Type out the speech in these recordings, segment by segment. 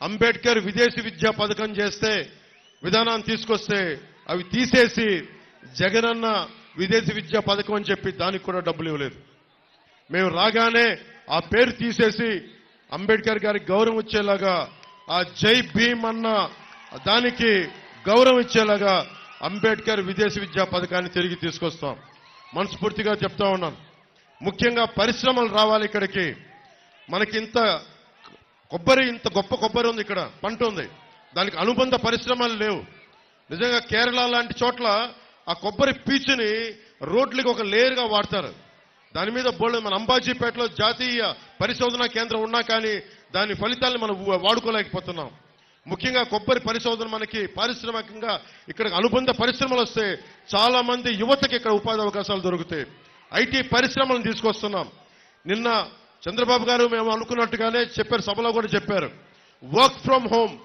అంబేద్కర్ విదేశీ విద్యా పథకం చేస్తే విధానాన్ని తీసుకొస్తే అవి తీసేసి జగనన్న విదేశీ విద్యా పథకం అని చెప్పి దానికి కూడా డబ్బులు ఇవ్వలేదు. మేము రాగానే ఆ పేరు తీసేసి అంబేద్కర్ గారికి గౌరవం ఇచ్చేలాగా ఆ జై భీమ్ అన్న దానికి గౌరవం ఇచ్చేలాగా అంబేద్కర్ విదేశీ విద్యా పథకాన్ని తిరిగి తీసుకొస్తాం. మనస్ఫూర్తిగా చెప్తా ఉన్నాను. ముఖ్యంగా పరిశ్రమలు రావాలి ఇక్కడికి. మనకి ఇంత గొప్ప కొబ్బరి ఉంది, ఇక్కడ పంట ఉంది, దానికి అనుబంధ పరిశ్రమలు లేవు. నిజంగా కేరళ లాంటి చోట్ల ఆ కొబ్బరి పీచుని రోడ్లకి ఒక లేయర్గా వాడతారు. దాని మీద బోల్డ్ మన అంబాజీపేటలో జాతీయ పరిశోధనా కేంద్రం ఉన్నా కానీ దాని ఫలితాలను మనం వాడుకోలేకపోతున్నాం. ముఖ్యంగా కొబ్బరి పరిశోధన మనకి పారిశ్రామికంగా ఇక్కడ అనుబంధ పరిశ్రమలు వస్తే చాలా మంది యువతకి ఇక్కడ ఉపాధి అవకాశాలు దొరుకుతాయి. ఐటీ పరిశ్రమలను తీసుకొస్తున్నాం. నిన్న చంద్రబాబు గారు మేము అనుకున్నట్టుగానే చెప్పారు, సభలో కూడా చెప్పారు, వర్క్ ఫ్రమ్ హోమ్.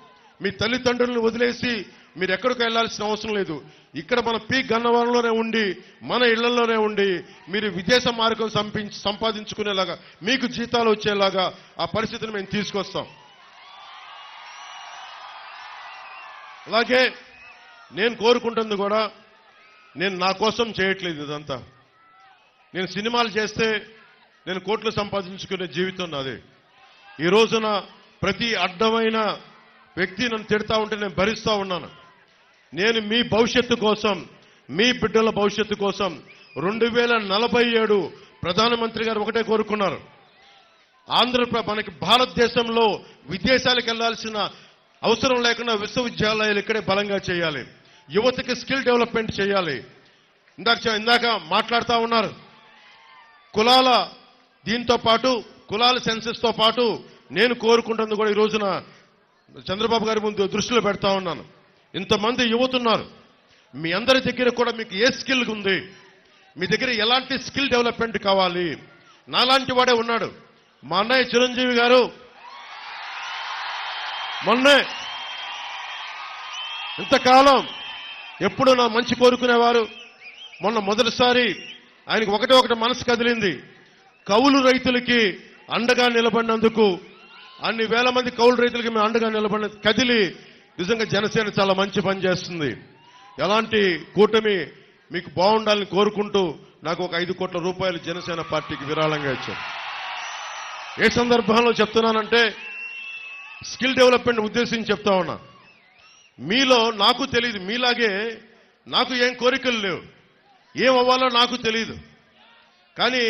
మీ తల్లిదండ్రులను వదిలేసి మీరు ఎక్కడికి వెళ్లాల్సిన అవసరం లేదు. ఇక్కడ మన గన్నవరంలోనే ఉండి మన ఇళ్లలోనే ఉండి మీరు విదేశ మార్గం సంపాదించుకునేలాగా మీకు జీతాలు వచ్చేలాగా ఆ పరిస్థితిని మేము తీసుకొస్తాం. అలాగే నేను కోరుకుంటుంది కూడా, నేను నా కోసం చేయట్లేదు ఇదంతా. నేను సినిమాలు చేస్తే నేను కోట్లు సంపాదించుకునే జీవితం నాది. ఈ రోజున ప్రతి అడ్డమైన వ్యక్తి నన్ను తిడతా ఉంటే నేను భరిస్తా ఉన్నాను. నేను మీ భవిష్యత్తు కోసం, మీ బిడ్డల భవిష్యత్తు కోసం 2047 ప్రధానమంత్రి గారు ఒకటే కోరుకున్నారు, మనకి భారతదేశంలో విదేశాలకు వెళ్లాల్సిన అవసరం లేకుండా విశ్వవిద్యాలయాలు ఇక్కడే బలంగా చేయాలి. యువతకి స్కిల్ డెవలప్మెంట్ చేయాలి. ఇందాక మాట్లాడుతూ ఉన్నారు. కులాల దీంతో పాటు కులాల సెన్సెస్ తో పాటు నేను కోరుకుంటుంది కూడా ఈ రోజున చంద్రబాబు గారి ముందు దృష్టిలో పెడతా ఉన్నాను. ఇంతమంది యువతున్నారు, మీ అందరి దగ్గర కూడా మీకు ఏ స్కిల్ ఉంది, మీ దగ్గర ఎలాంటి స్కిల్ డెవలప్మెంట్ కావాలి. నాలాంటి వాడే ఉన్నాడు మా అన్నయ్య చిరంజీవి గారు. మొన్నే ఇంతకాలం ఎప్పుడు నా మంచి కోరుకునేవారు. మొన్న మొదటిసారి ఆయనకు ఒకటి మనసు కదిలింది. కౌలు రైతులకి అండగా నిలబడినందుకు, అన్ని వేల మంది కౌలు రైతులకి మేము అండగా నిలబడిన కదిలి నిజంగా జనసేన చాలా మంచి పని చేస్తుంది. ఎలాంటి కూటమి మీకు బాగుండాలని కోరుకుంటూ నాకు ఒక 5 కోట్ల రూపాయలు జనసేన పార్టీకి విరాళంగా ఇచ్చారు. ఏ సందర్భంలో చెప్తున్నానంటే స్కిల్ డెవలప్మెంట్ ఉద్దేశించి చెప్తా ఉన్నా. మీలో నాకు తెలియదు, మీలాగే నాకు ఏం కోరికలు లేవు, ఏం అవ్వాలో నాకు తెలియదు. కానీ